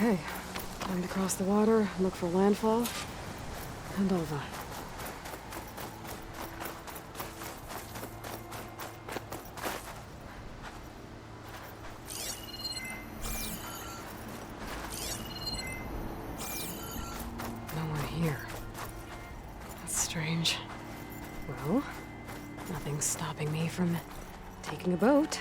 Okay, time to cross the water, look for landfall, and all that. No one here. That's strange. Well, nothing's stopping me from taking a boat.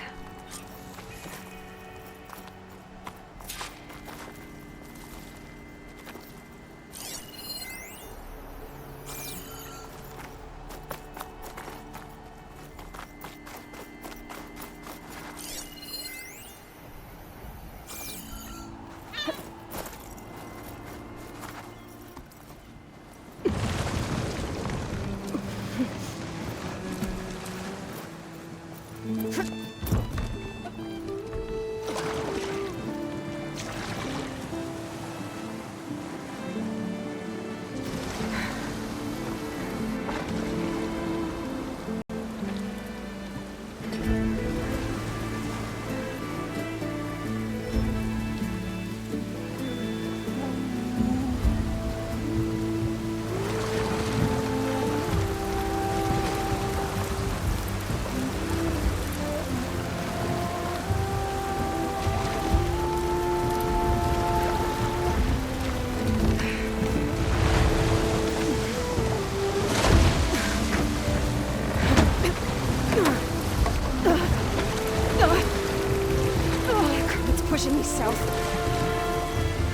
Pushing me south.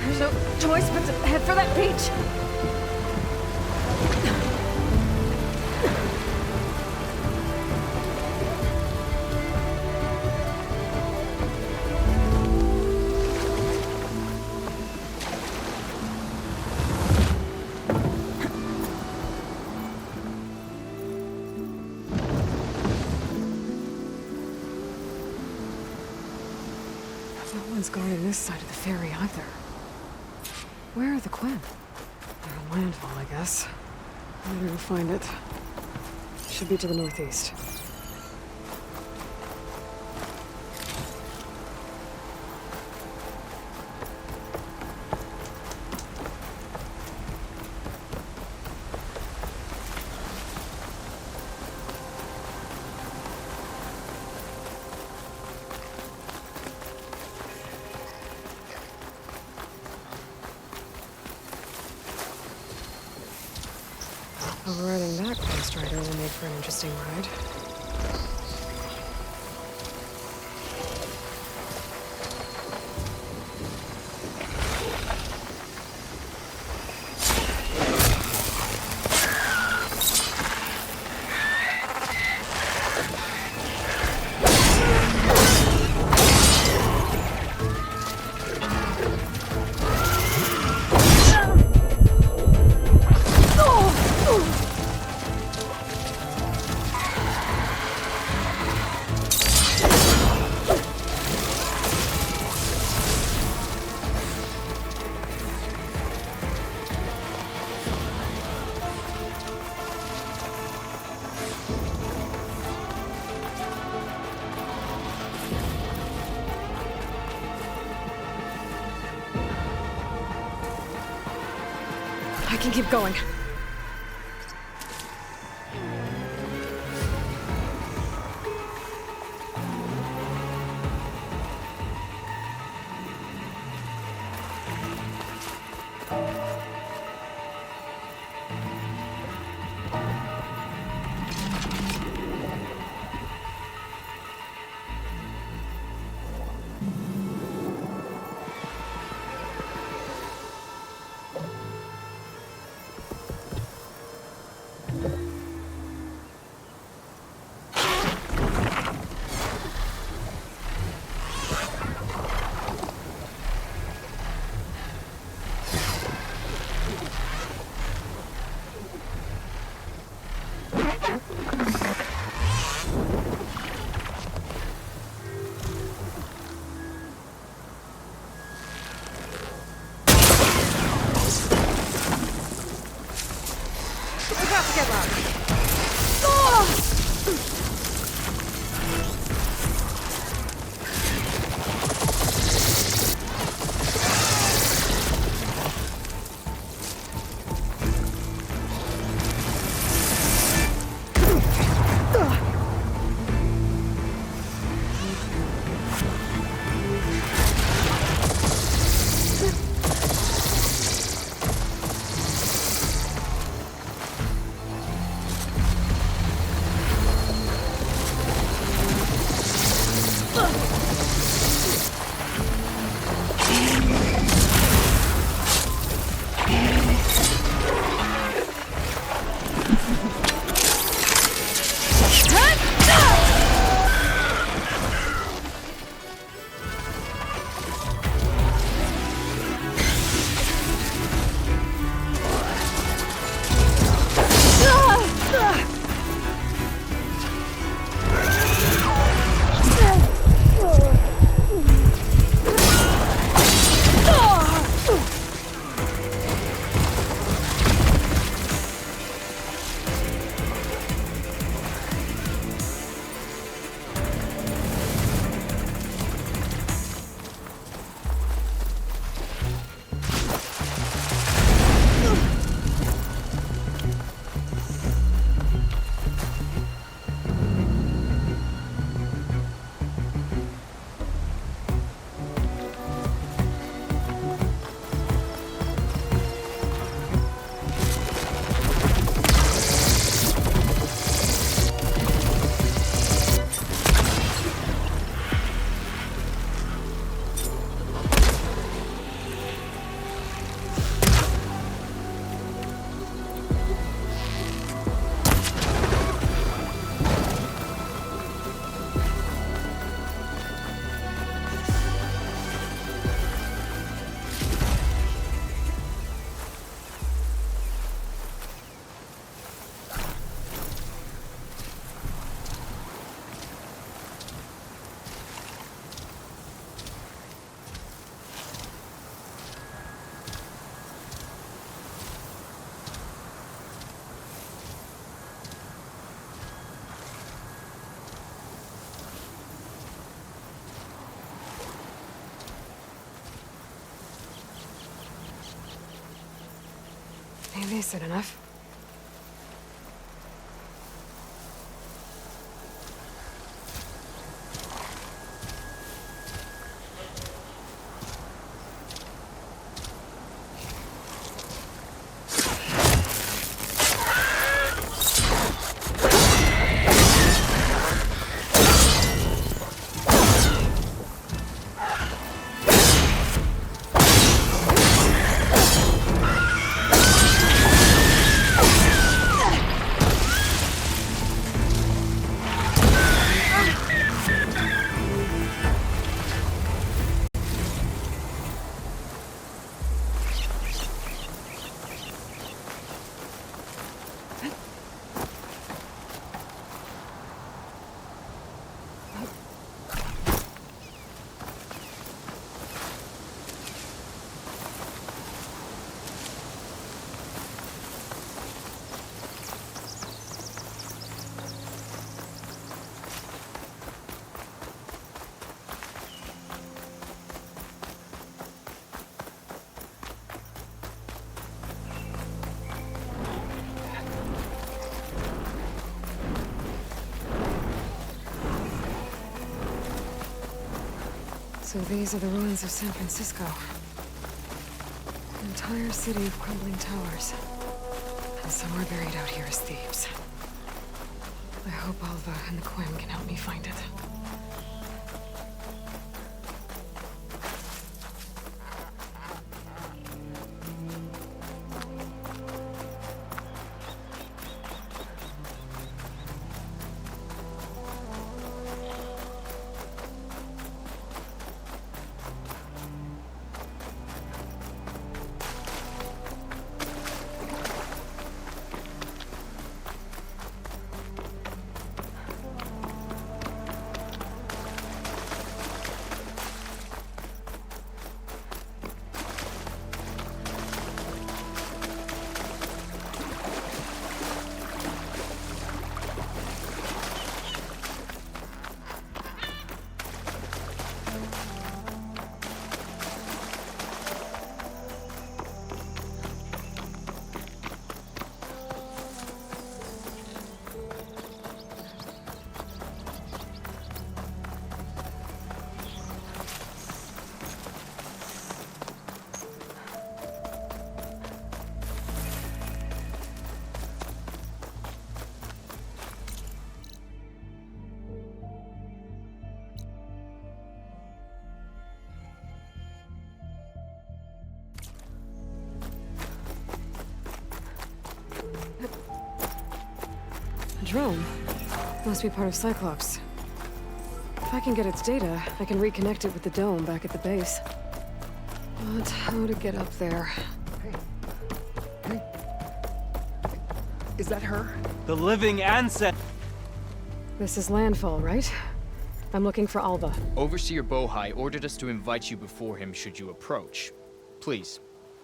There's no choice but to head for that beach. No one's guarding this side of the ferry either. Where are the Quinn? They're on landfall, I guess. I'm gonna go find it. Should be to the northeast. Overriding that quest rider will make for an interesting ride. I can keep going. Ain't they said enough? So these are the ruins of San Francisco. An entire city of crumbling towers. And somewhere buried out here is Thebes. I hope Alva and the Quinn can help me find it. A drone? Must be part of Cyclops. If I can get its data, I can reconnect it with the dome back at the base. But how to get up there? Hey. Is that her? The living ancestor. This is landfall, right? I'm looking for Alba. Overseer Bohai ordered us to invite you before him should you approach. Please,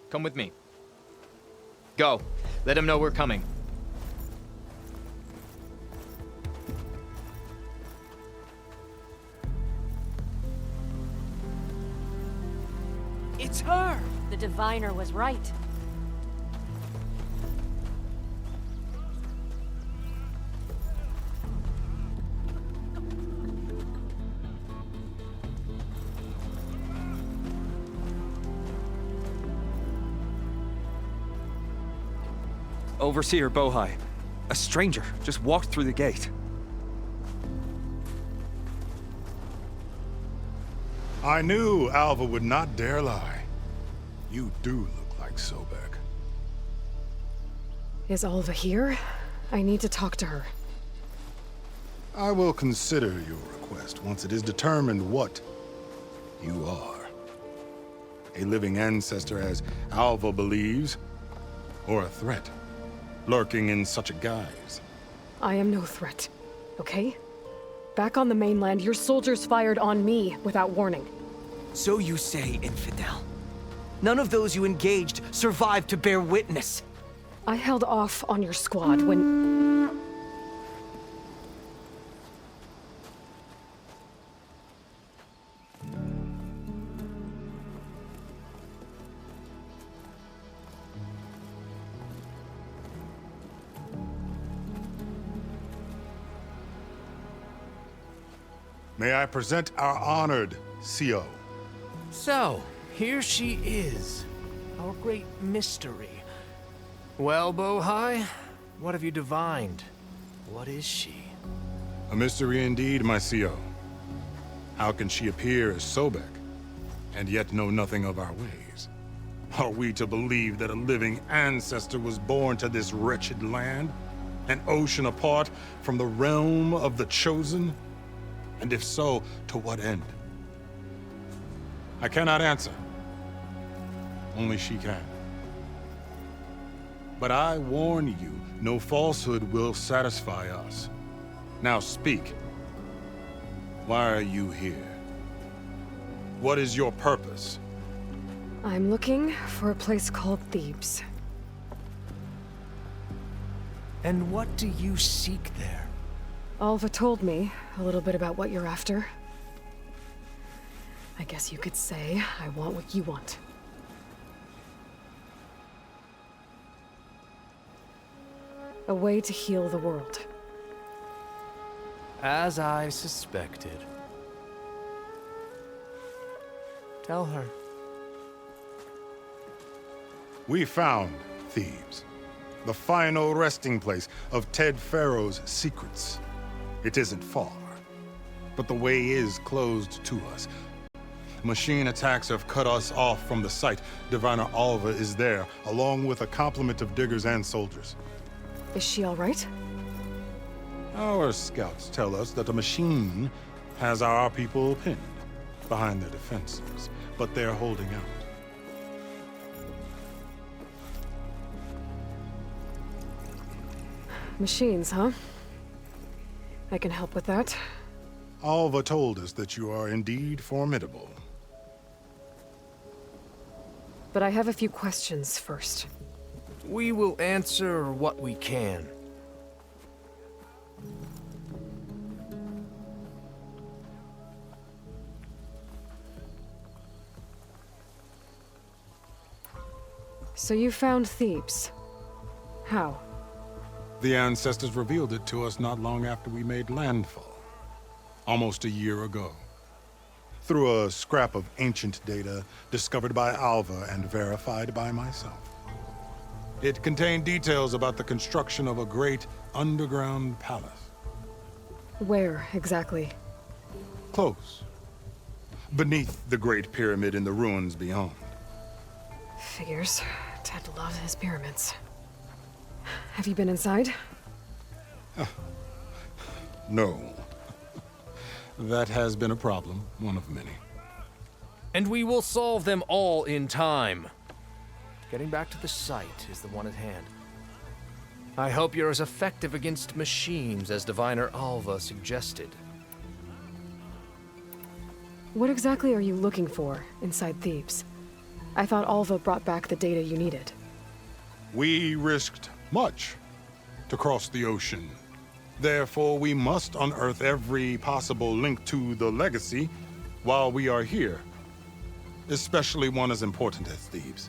come with me. Go. Let him know we're coming. It's her! The diviner was right. Overseer Bohai. A stranger just walked through the gate. I knew Alva would not dare lie. You do look like Sobek. Is Alva here? I need to talk to her. I will consider your request once it is determined what you are. A living ancestor, as Alva believes, or a threat, lurking in such a guise. I am no threat, okay? Back on the mainland, your soldiers fired on me without warning. So you say, infidel. None of those you engaged survived to bear witness. I held off on your squad when... May I present our honored CO? So, here she is, our great mystery. Well, Bohai, what have you divined? What is she? A mystery indeed, my CO. How can she appear as Sobek, and yet know nothing of our ways? Are we to believe that a living ancestor was born to this wretched land? An ocean apart from the realm of the Chosen? And if so, to what end? I cannot answer. Only she can. But I warn you, no falsehood will satisfy us. Now speak. Why are you here? What is your purpose? I'm looking for a place called Thebes. And what do you seek there? Alva told me a little bit about what you're after. I guess you could say I want what you want. A way to heal the world. As I suspected. Tell her. We found Thebes, the final resting place of Ted Pharaoh's secrets. It isn't far, but the way is closed to us. Machine attacks have cut us off from the site. Diviner Alva is there, along with a complement of diggers and soldiers. Is she all right? Our scouts tell us that a machine has our people pinned behind their defenses, but they're holding out. Machines, huh? I can help with that. Alva told us that you are indeed formidable. But I have a few questions first. We will answer what we can. So you found Thebes. How? The ancestors revealed it to us not long after we made landfall, almost a year ago. Through a scrap of ancient data discovered by Alva and verified by myself. It contained details about the construction of a great underground palace. Where, exactly? Close. Beneath the Great Pyramid in the ruins beyond. Figures. Ted loved his pyramids. Have you been inside? No. That has been a problem, one of many. And we will solve them all in time. Getting back to the site is the one at hand. I hope you're as effective against machines as Diviner Alva suggested. What exactly are you looking for inside Thebes? I thought Alva brought back the data you needed. We risked much to cross the ocean. Therefore, we must unearth every possible link to the legacy while we are here. Especially one as important as Thebes.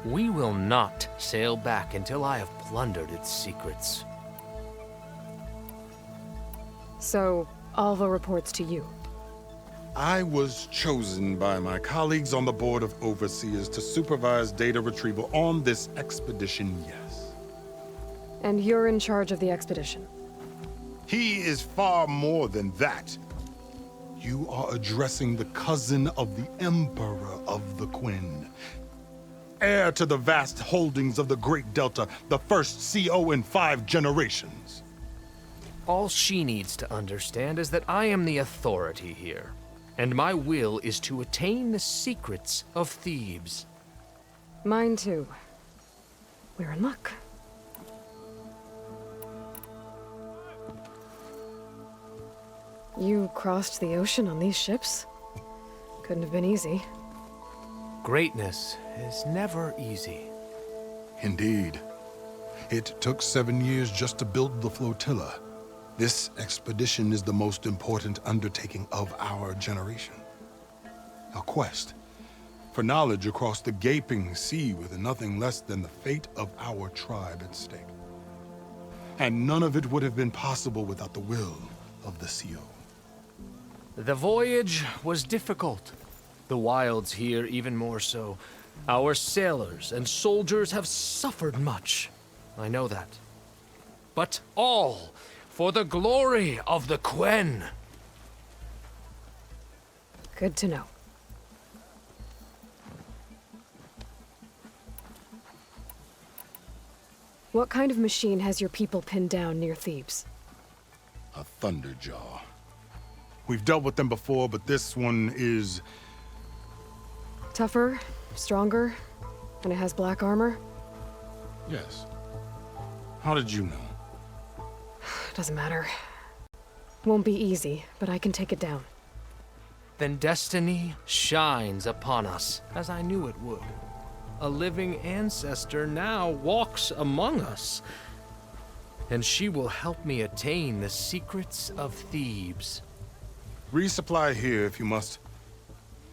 We will not sail back until I have plundered its secrets. So, Alva reports to you. I was chosen by my colleagues on the Board of Overseers to supervise data retrieval on this expedition, yes. And you're in charge of the expedition. He is far more than that. You are addressing the cousin of the Emperor of the Quinn. Heir to the vast holdings of the Great Delta, the first CO in 5 generations. All she needs to understand is that I am the authority here, and my will is to attain the secrets of Thebes. Mine too. We're in luck. You crossed the ocean on these ships? Couldn't have been easy. Greatness is never easy. Indeed. It took 7 years just to build the flotilla. This expedition is the most important undertaking of our generation. A quest for knowledge across the gaping sea with nothing less than the fate of our tribe at stake. And none of it would have been possible without the will of the CO. The voyage was difficult. The wilds here even more so. Our sailors and soldiers have suffered much. I know that. But all for the glory of the Quen. Good to know. What kind of machine has your people pinned down near Thebes? A thunderjaw. We've dealt with them before, but this one is... Tougher, stronger, and it has black armor? Yes. How did you know? Doesn't matter. Won't be easy, but I can take it down. Then destiny shines upon us, as I knew it would. A living ancestor now walks among us, and she will help me attain the secrets of Thebes. Resupply here if you must.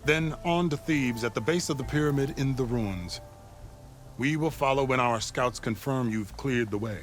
Then on to Thebes at the base of the pyramid in the ruins. We will follow when our scouts confirm you've cleared the way.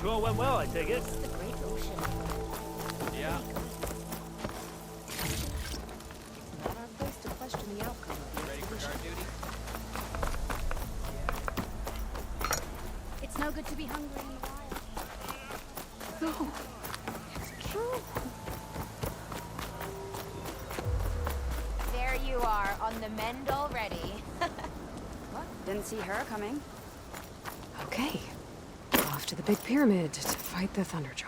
Tour went well, I take it. The great ocean. Yeah. Not our place to question the outcome of it. Ready for guard duty? It's no good to be hungry in the wild. No. It's true. There you are, on the mend already. What? Didn't see her coming. Okay. Off to the big pyramid to fight the Thunderjaw.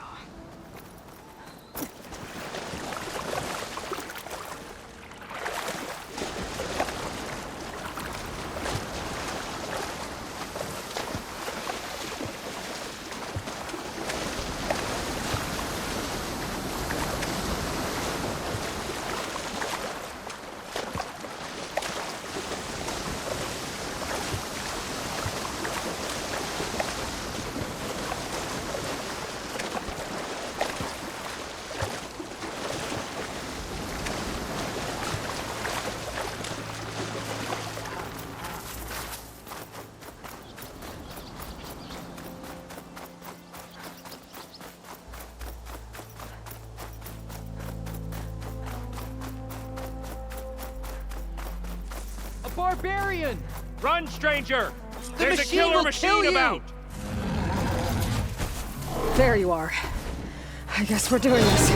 Barbarian! Run, stranger! There's a machine killer will machine kill you! about! There you are. I guess we're doing this.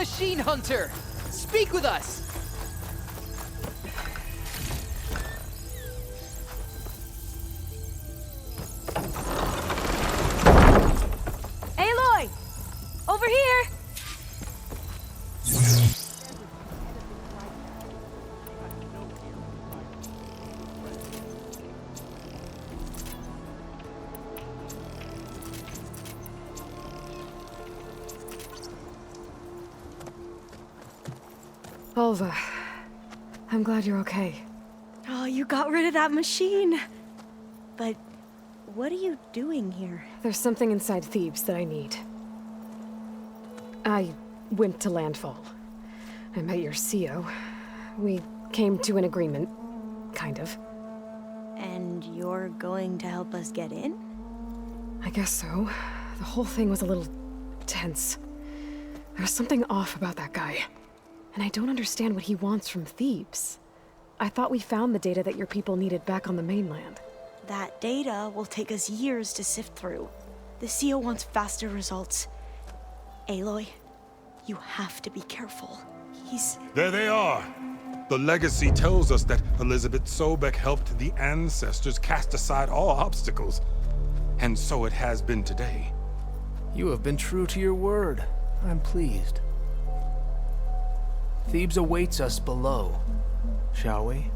machine hunter! Speak with us! Aloy! Over here! Alva, I'm glad you're okay. Oh, you got rid of that machine. But what are you doing here? There's something inside Thebes that I need. I went to landfall. I met your CO. We came to an agreement, kind of. And you're going to help us get in? I guess so. The whole thing was a little tense. There was something off about that guy. And I don't understand what he wants from Thebes. I thought we found the data that your people needed back on the mainland. That data will take us years to sift through. The CO wants faster results. Aloy, you have to be careful. He's... There they are! The legacy tells us that Elizabeth Sobek helped the ancestors cast aside all obstacles. And so it has been today. You have been true to your word. I'm pleased. Thebes awaits us below, shall we?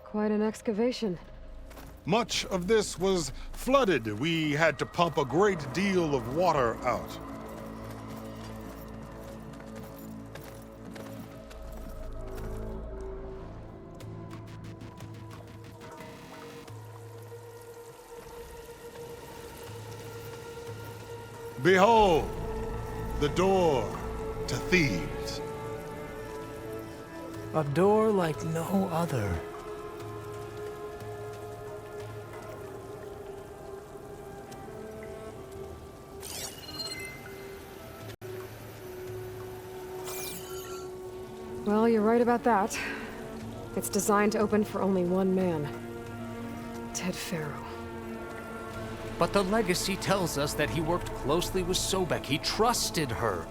Quite an excavation. Much of this was flooded. We had to pump a great deal of water out. Behold, the door to Thebes. A door like no other. Well, you're right about that. It's designed to open for only one man. Ted Faro. But the legacy tells us that he worked closely with Sobek. He trusted her.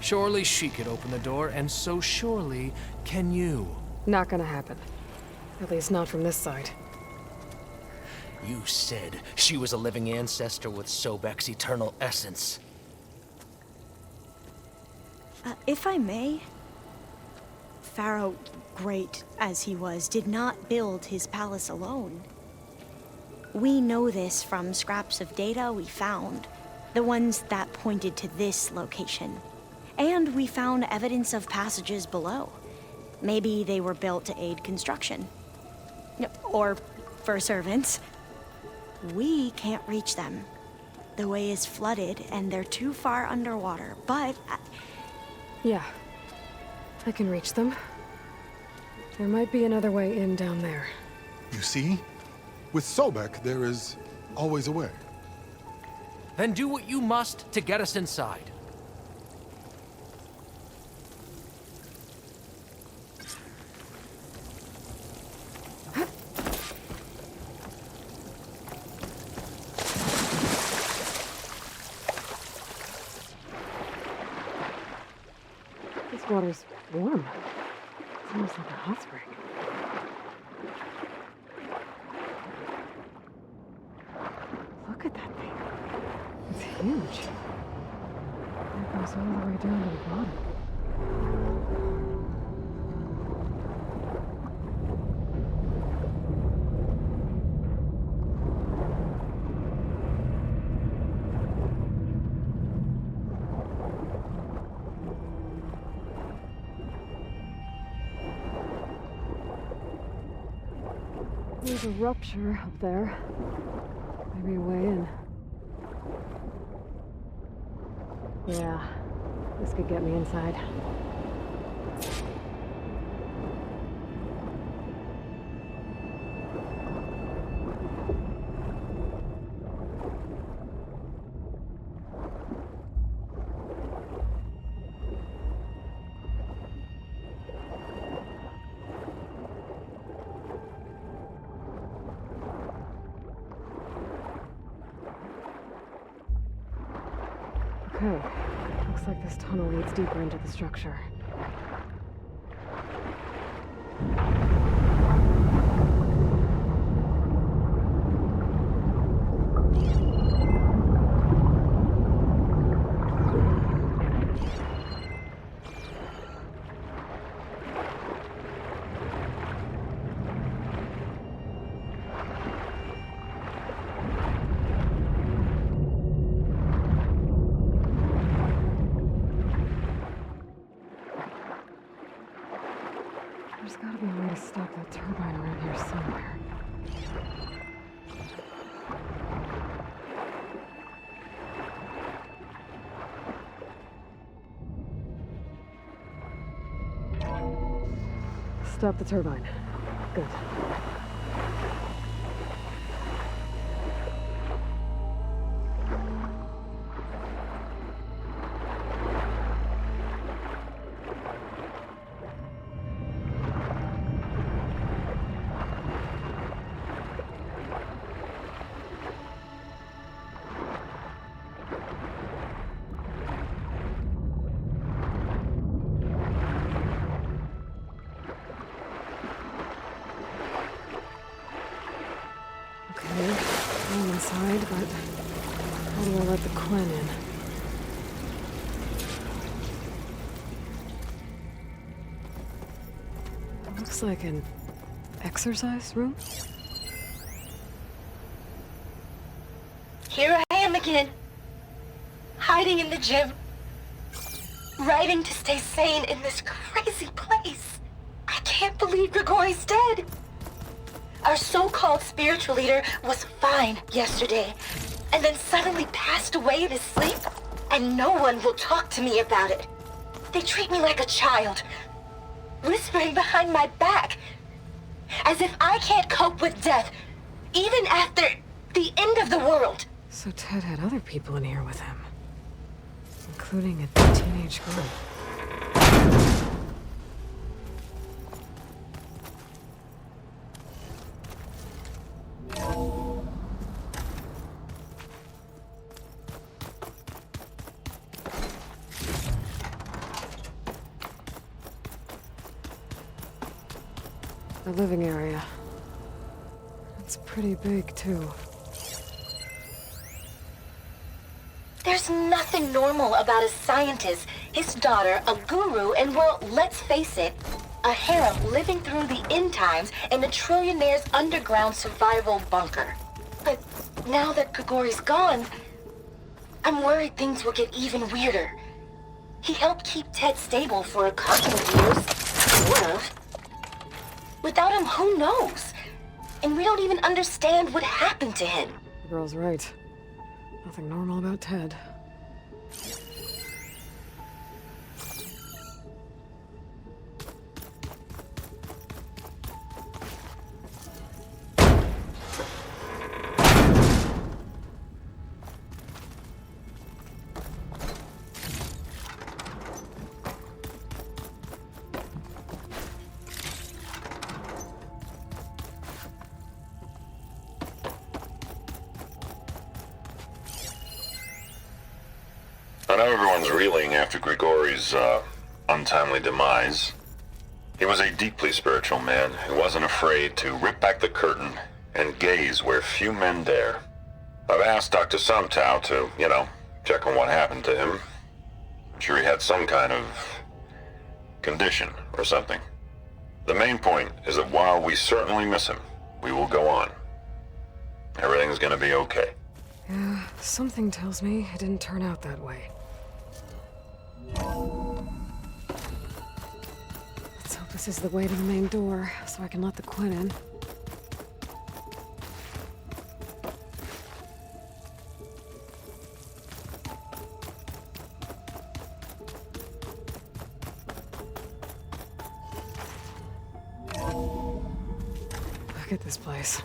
Surely she could open the door, and so surely can you. Not gonna happen. At least not from this side. You said she was a living ancestor with Sobek's eternal essence. If I may, Pharaoh, great as he was, did not build his palace alone. We know this from scraps of data we found, the ones that pointed to this location. And we found evidence of passages below. Maybe they were built to aid construction. Or for servants. We can't reach them. The way is flooded and they're too far underwater, but... Yeah. I can reach them. There might be another way in down there. You see? With Sobek, there is always a way. Then do what you must to get us inside. This water's warm. It's almost like a hot spring. Look at that thing. It's huge. It goes all the way down to the bottom. There's a rupture up there. Maybe a way in. Yeah, this could get me inside. Okay. Looks like this tunnel leads deeper into the structure. There's gotta be a way to stop that turbine around here somewhere. Stop the turbine. Good. Okay, I'm inside, but how do I let the Quen in? It looks like an exercise room? Here I am again, hiding in the gym, writing to stay sane in this crazy place. I can't believe Grigori's dead. Our so-called spiritual leader was fine yesterday, and then suddenly passed away in his sleep, and no one will talk to me about it. They treat me like a child, whispering behind my back, as if I can't cope with death, even after the end of the world. So Ted had other people in here with him, including a teenage girl. The living area. It's pretty big, too. There's nothing normal about a scientist, his daughter, a guru, and well, let's face it, a harem living through the end times in a trillionaire's underground survival bunker. But now that Grigori's gone, I'm worried things will get even weirder. He helped keep Ted stable for a couple of years, sort of. Without him, who knows? And we don't even understand what happened to him. The girl's right. Nothing normal about Ted. I know everyone's reeling after Grigori's untimely demise. He was a deeply spiritual man who wasn't afraid to rip back the curtain and gaze where few men dare. I've asked Dr. Sumtow to, check on what happened to him. I'm sure he had some kind of condition or something. The main point is that while we certainly miss him, we will go on. Everything's gonna be okay. Yeah, something tells me it didn't turn out that way. Let's hope this is the way to the main door, so I can let the Quen in. Look at this place.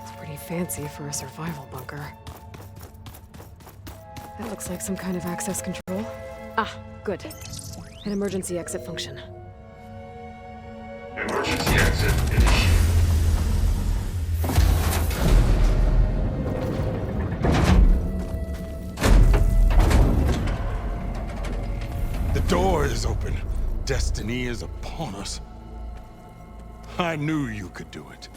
It's pretty fancy for a survival bunker. That looks like some kind of access control. Ah, good. An emergency exit function. Emergency exit initiated. door is open. Destiny is upon us. I knew you could do it.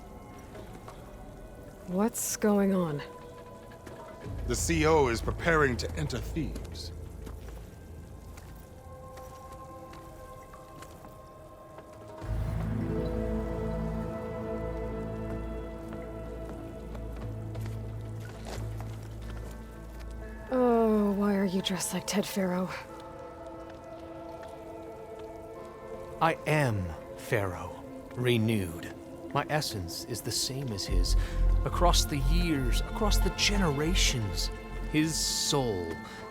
What's going on? The CO is preparing to enter Thebes. Oh, why are you dressed like Ted Pharaoh? I am Pharaoh, renewed. My essence is the same as his. Across the years, across the generations, his soul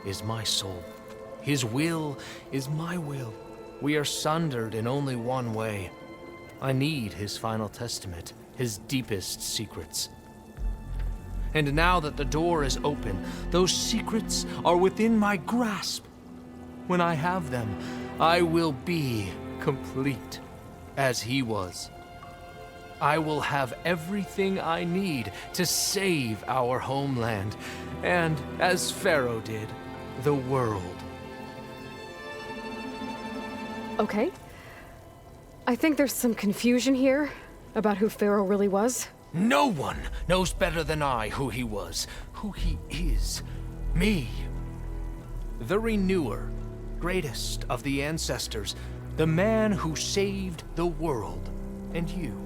is my soul. His will is my will. We are sundered in only one way. I need his final testament, his deepest secrets. And now that the door is open, those secrets are within my grasp. When I have them, I will be complete, as he was. I will have everything I need to save our homeland, and, as Pharaoh did, the world. Okay. I think there's some confusion here about who Pharaoh really was. No one knows better than I who he was, who he is. Me. The Renewer, greatest of the ancestors, the man who saved the world. And you.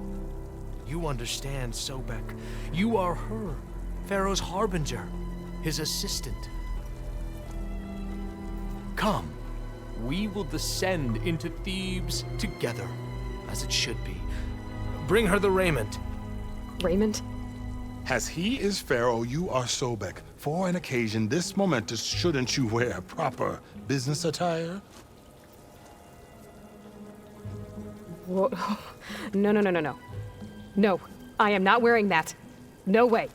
You understand, Sobek. You are her, Pharaoh's harbinger, his assistant. Come, we will descend into Thebes together, as it should be. Bring her the raiment. Raymond? As he is Pharaoh, you are Sobek. For an occasion this momentous, shouldn't you wear proper business attire? Whoa. No. No, I am not wearing that. No way.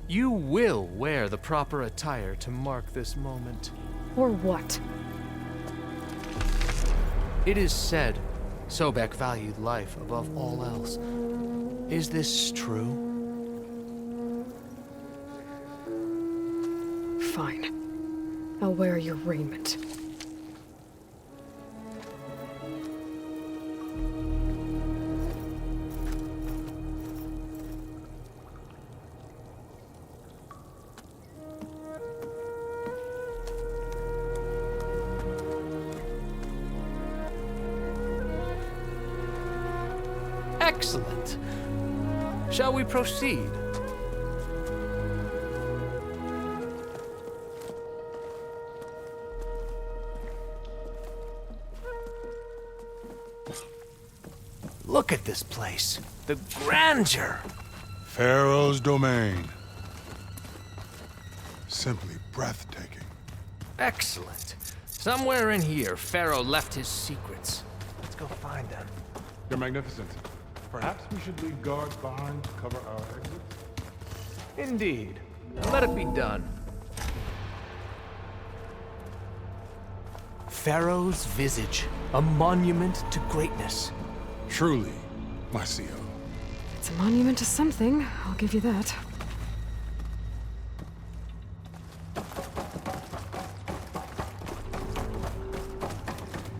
You will wear the proper attire to mark this moment. Or what? It is said Sobek valued life above all else. Is this true? Fine. I'll wear your raiment. Excellent. Shall we proceed? Look at this place. The grandeur. Pharaoh's domain. Simply breathtaking. Excellent. Somewhere in here, Pharaoh left his secrets. Let's go find them. Your Magnificence, perhaps we should leave guards behind to cover our exit? Indeed. Let it be done. Pharaoh's visage, a monument to greatness. Truly, my CO. It's a monument to something, I'll give you that.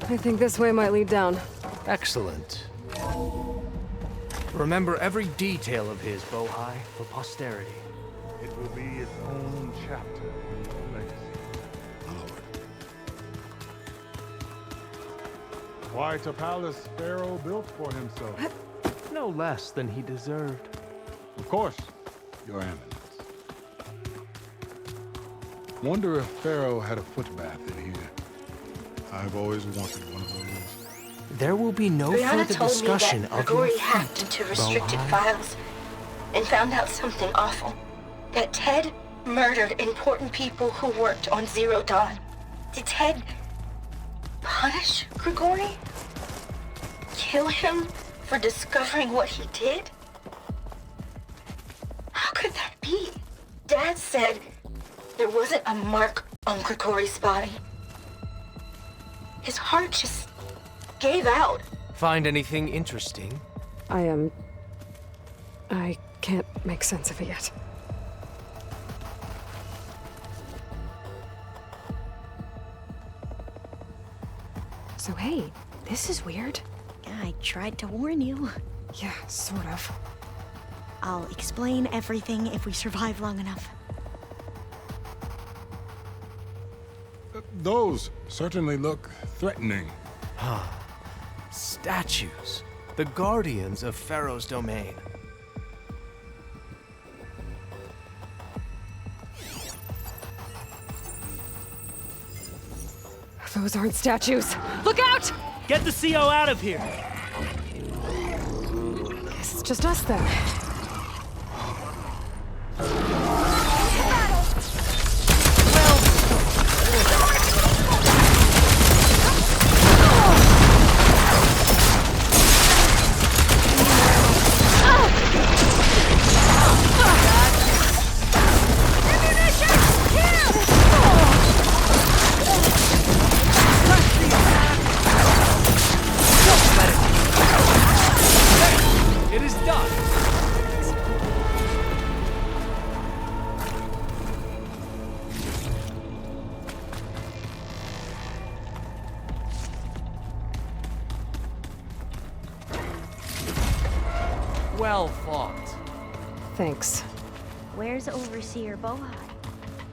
I think this way might lead down. Excellent. Remember every detail of his, Bohai, for posterity. It will be its own chapter in your legacy. Aloy. Quite a palace Pharaoh built for himself. No less than he deserved. Of course, Your Eminence. Wonder if Pharaoh had a footbath in here. I've always wanted one of those. There will be no Brianna further told discussion me that of Grigori your hacked feat, into restricted Bohai. files and found out something awful. That Ted murdered important people who worked on Zero Dawn. Did Ted punish Grigori? Kill him for discovering what he did? How could that be? Dad said there wasn't a mark on Grigori's body. His heart just gave out. Find anything interesting? I can't make sense of it yet. So hey, this is weird. I tried to warn you. Yeah, sort of. I'll explain everything if we survive long enough. Those certainly look threatening. Statues. The guardians of Pharaoh's domain. Those aren't statues. Look out! Get the CO out of here! Guess it's just us then. It is done. Well fought. Thanks. Where's Overseer Bohai?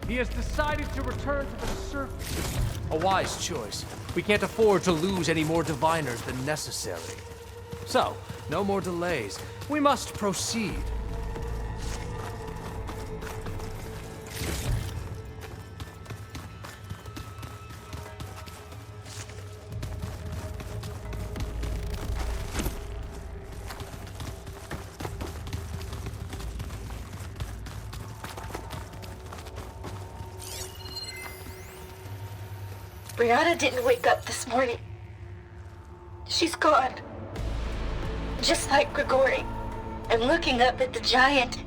He has decided to return to the surface. A wise choice. We can't afford to lose any more diviners than necessary. So, no more delays. We must proceed. Brianna didn't wake up this morning. She's gone. Just like Grigori. I'm looking up at the giant,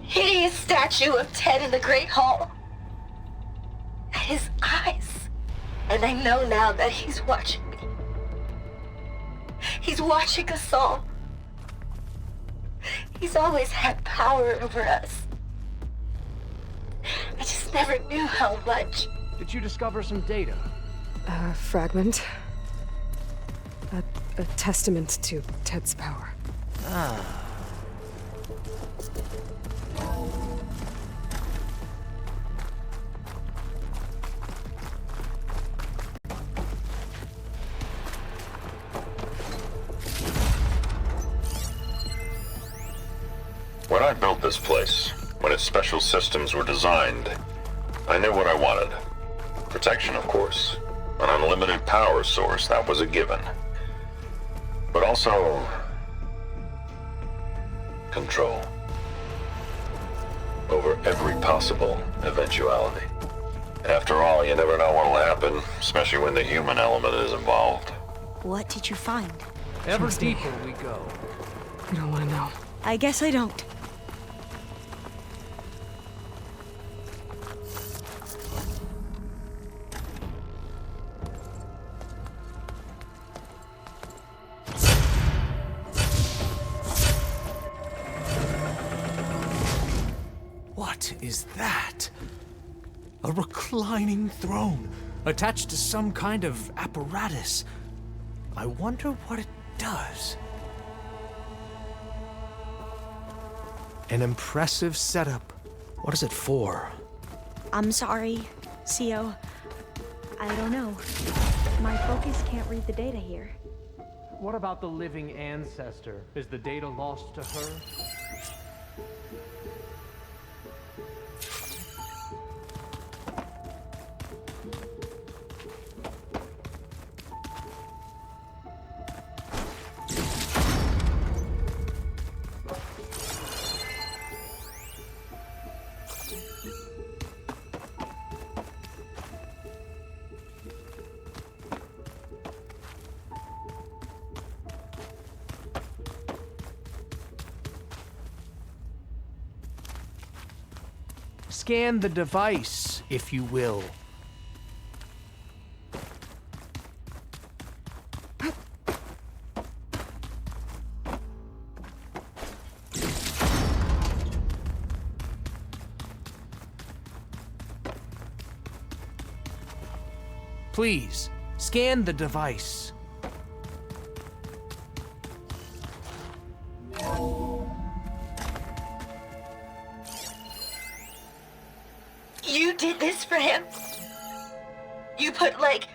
hideous statue of Ted in the Great Hall. At his eyes. And I know now that he's watching me. He's watching us all. He's always had power over us. I just never knew how much. Did you discover some data? A fragment. A testament to Ted's power. When I built this place, when its special systems were designed, I knew what I wanted. Protection, of course. An unlimited power source, that was a given. But also... control. Over every possible eventuality. After all, you never know what'll happen, especially when the human element is involved. What did you find? Ever deeper we go. You don't want to know. I guess I don't. What is that? A reclining throne, attached to some kind of apparatus. I wonder what it does. An impressive setup. What is it for? I'm sorry, CO. I don't know. My focus can't read the data here. What about the living ancestor? Is the data lost to her? Scan the device, if you will. Please, Scan the device. You did this for him? You put, like,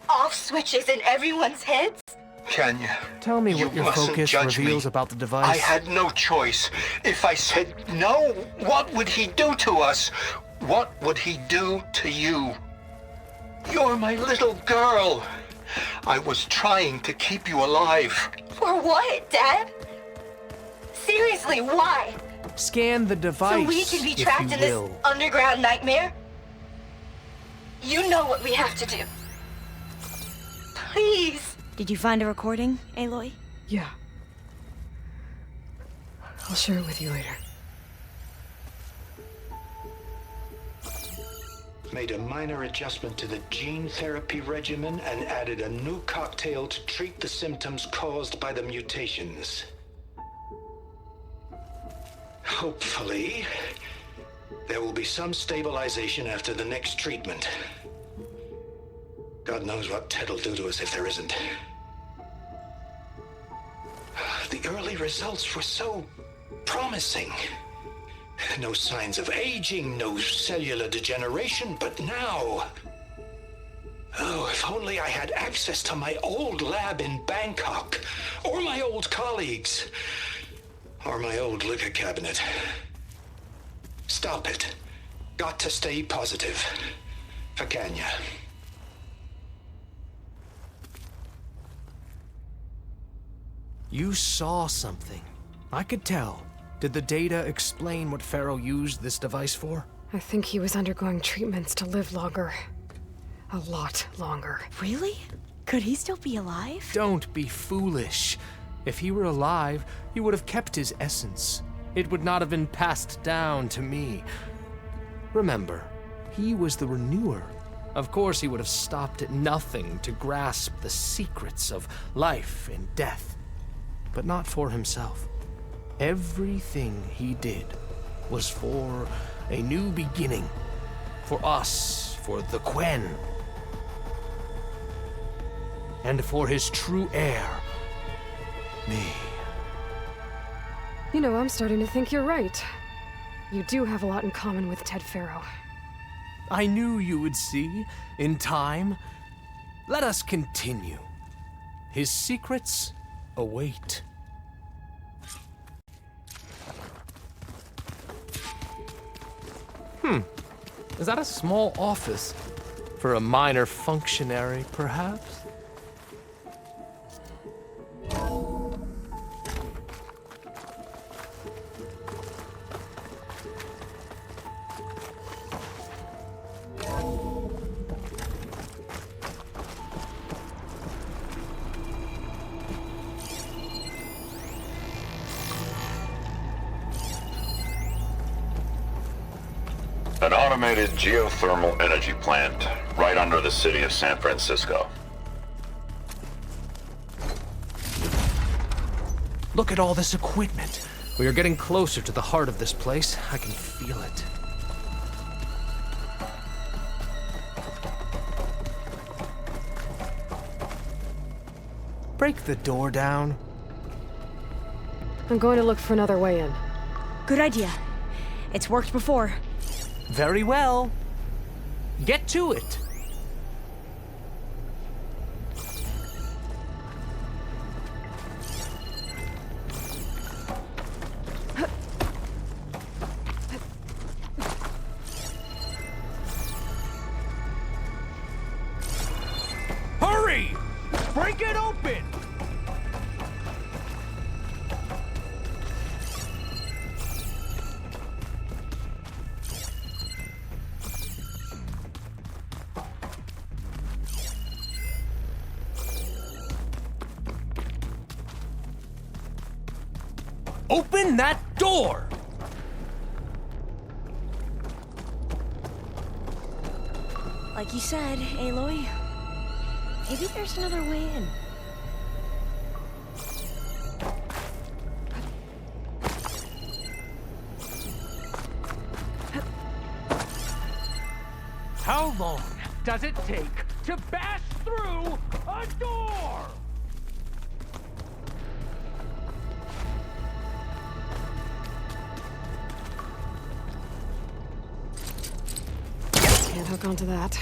off switches in everyone's heads? Kenya, Tell me you what your mustn't focus judge reveals me. about the device. I had no choice. If I said no, what would he do to us? What would he do to you? You're my little girl. I was trying to keep you alive. For what, Dad? Seriously, why? Scan the device, So we can be if trapped you in this will. underground nightmare? You know what we have to do. Please. Did you find a recording, Aloy? Yeah. I'll share it with you later. Made a minor adjustment to the gene therapy regimen and added a new cocktail to treat the symptoms caused by the mutations. Hopefully, there will be some stabilization after the next treatment. God knows what Ted'll do to us if there isn't. The early results were so promising. No signs of aging, no cellular degeneration, but now... Oh, if only I had access to my old lab in Bangkok, or my old colleagues, or my old liquor cabinet. Stop it. Got to stay positive. For Kenya. You saw something. I could tell. Did the data explain what Pharaoh used this device for? I think he was undergoing treatments to live longer. A lot longer. Really? Could he still be alive? Don't be foolish. If he were alive, he would have kept his essence. It would not have been passed down to me. Remember, he was the renewer. Of course, he would have stopped at nothing to grasp the secrets of life and death. But not for himself. Everything he did was for a new beginning. For us, for the Quen. And for his true heir, me. You know, I'm starting to think you're right. You do have a lot in common with Ted Faro. I knew you would see, in time. Let us continue. His secrets await. Is that a small office? For a minor functionary, perhaps? An automated geothermal energy plant right under the city of San Francisco. Look at all this equipment. We are getting closer to the heart of this place. I can feel it. Break the door down. I'm going to look for another way in. Good idea. It's worked before. Very well. Get to it. Hurry! Break it open! Open that door! Like you said, Aloy, maybe there's another way in. How long does it take to bash through a door! Can't hook onto that.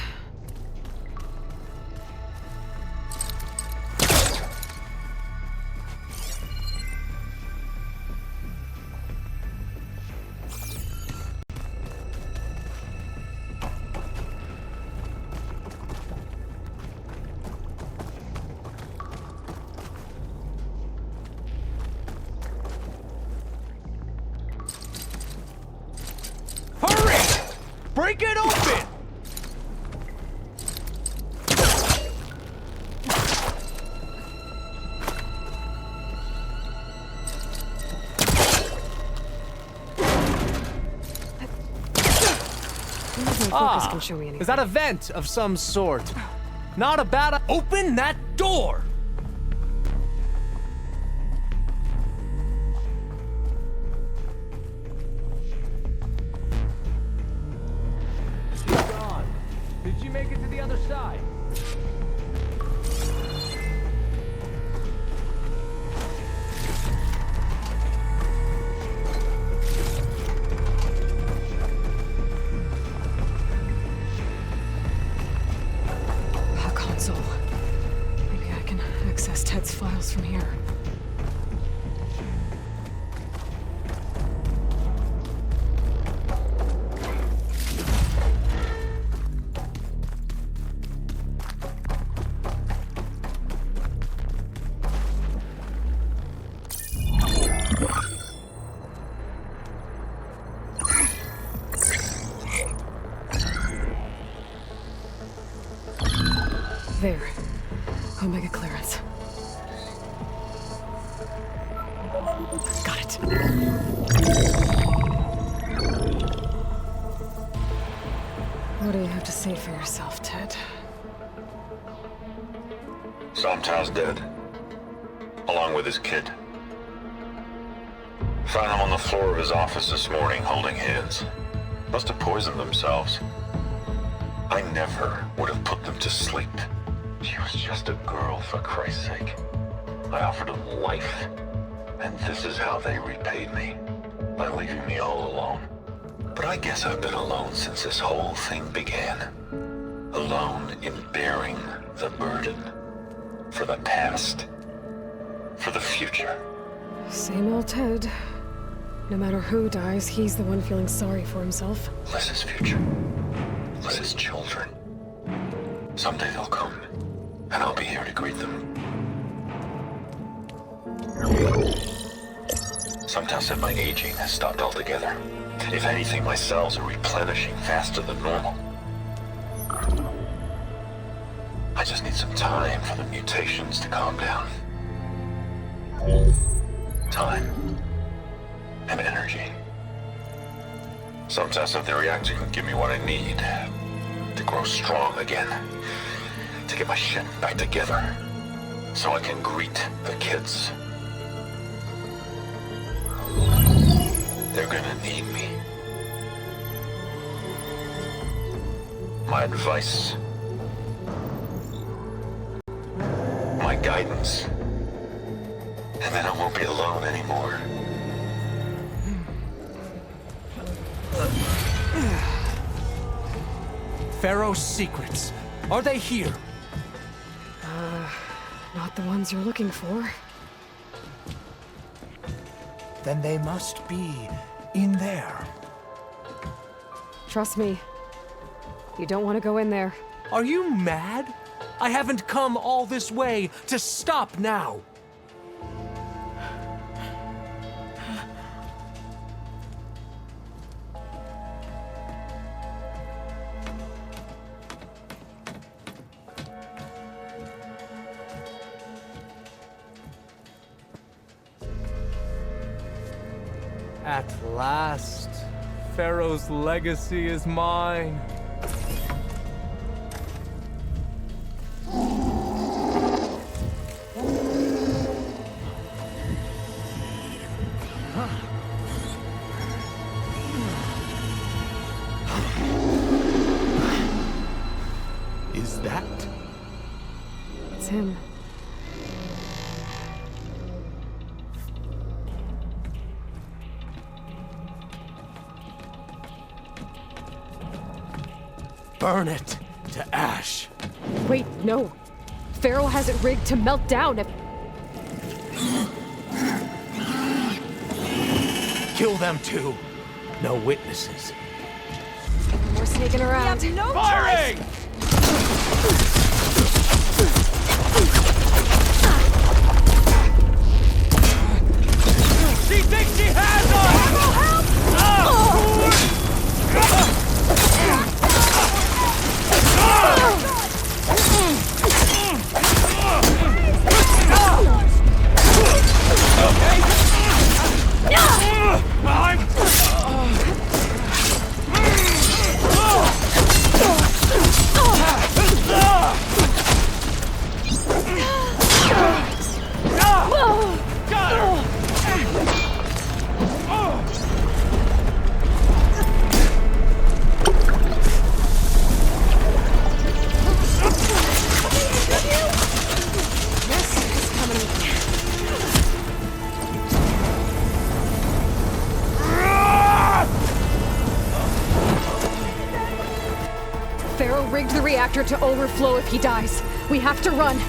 Hurry! Break it open! Focus can show me anything. Is that a vent of some sort? Not a bad... Open that door! She's gone. Did she make it to the other side? A console. Maybe I can access Ted's files from here. There. Omega clearance. Got it. What do you have to say for yourself, Ted? Somto's dead. Along with his kid. Found him on the floor of his office this morning, holding hands. Must have poisoned themselves. I never would have put them to sleep. She was just a girl, for Christ's sake. I offered them life, and this is how they repaid me, by leaving me all alone. But I guess I've been alone since this whole thing began. Alone in bearing the burden. For the past. For the future. Same old Ted. No matter who dies, he's the one feeling sorry for himself. Liz's future. Liz's children. Someday they'll come, and I'll be here to greet them. Sometimes said my aging has stopped altogether. If anything, my cells are replenishing faster than normal. I just need some time for the mutations to calm down. Time. And energy. Sometimes if the reactor can give me what I need to grow strong again, to get my shit back together, so I can greet the kids. They're gonna need me. My advice. My guidance. And then I won't be alone anymore. Pharaoh's secrets. Are they here? Not the ones you're looking for. Then they must be in there. Trust me. You don't want to go in there. Are you mad? I haven't come all this way to stop now. At last, Pharaoh's legacy is mine. Is that It's him. Burn it to ash. Wait, no. Pharaoh has it rigged to melt down if... Kill them too. No witnesses. We're sneaking around. We have no Firing! She thinks she has us! Pharaoh rigged the reactor to overflow if he dies. We have to run.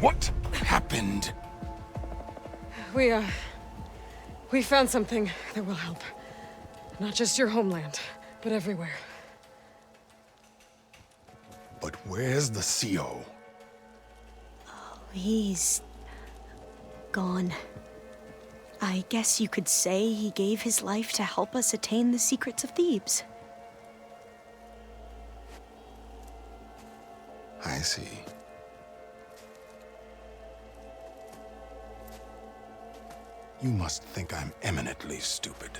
What happened? We found something that will help. Not just your homeland, but everywhere. But where's the CO? Oh, he's gone. I guess you could say he gave his life to help us attain the secrets of Thebes. I see. You must think I'm eminently stupid.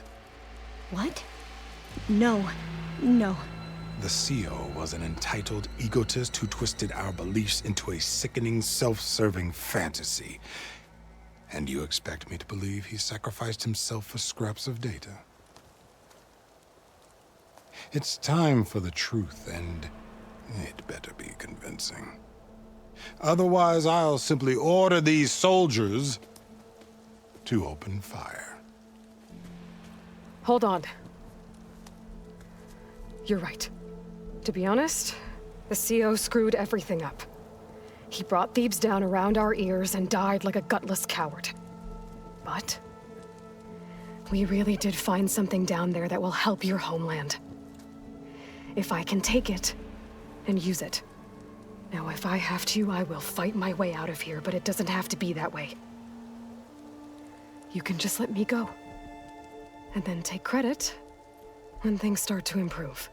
What? No. No. The CO was an entitled egotist who twisted our beliefs into a sickening, self-serving fantasy. And you expect me to believe he sacrificed himself for scraps of data? It's time for the truth, and it better be convincing. Otherwise, I'll simply order these soldiers to open fire. Hold on. You're right. To be honest, the CO screwed everything up. He brought Thebes down around our ears and died like a gutless coward. But we really did find something down there that will help your homeland. If I can take it and use it. Now, if I have to, I will fight my way out of here, but it doesn't have to be that way. You can just let me go. And then take credit when things start to improve.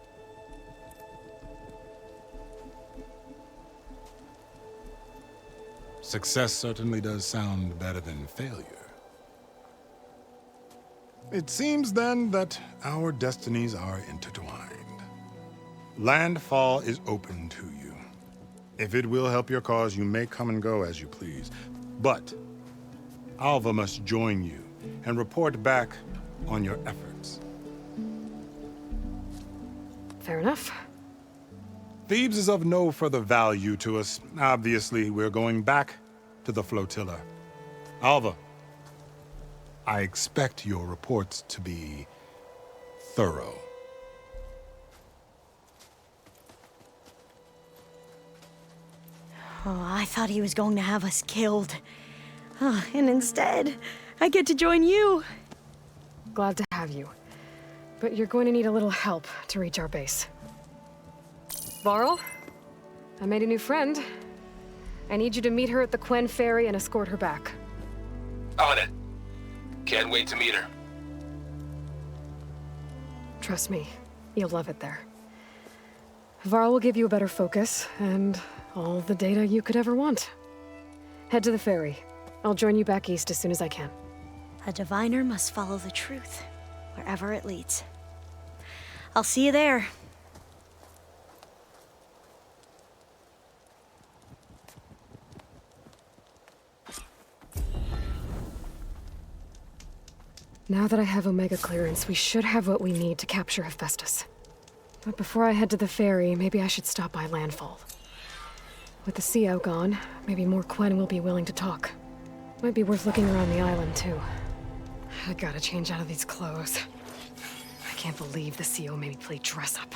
Success certainly does sound better than failure. It seems then that our destinies are intertwined. Landfall is open to you. If it will help your cause, you may come and go as you please. But Alva must join you and report back on your efforts. Fair enough. Thebes is of no further value to us. Obviously, we're going back to the flotilla. Alva, I expect your reports to be thorough. Oh, I thought he was going to have us killed. Oh, and instead, I get to join you. Glad to have you. But you're going to need a little help to reach our base. Varl, I made a new friend. I need you to meet her at the Quen ferry and escort her back. On it. Can't wait to meet her. Trust me, you'll love it there. Varl will give you a better focus, and all the data you could ever want. Head to the ferry. I'll join you back east as soon as I can. A diviner must follow the truth, wherever it leads. I'll see you there. Now that I have Omega clearance, we should have what we need to capture Hephaestus. But before I head to the ferry, maybe I should stop by Landfall. With the CO gone, maybe more Quen will be willing to talk. Might be worth looking around the island, too. I gotta change out of these clothes. I can't believe the CO made me play dress up.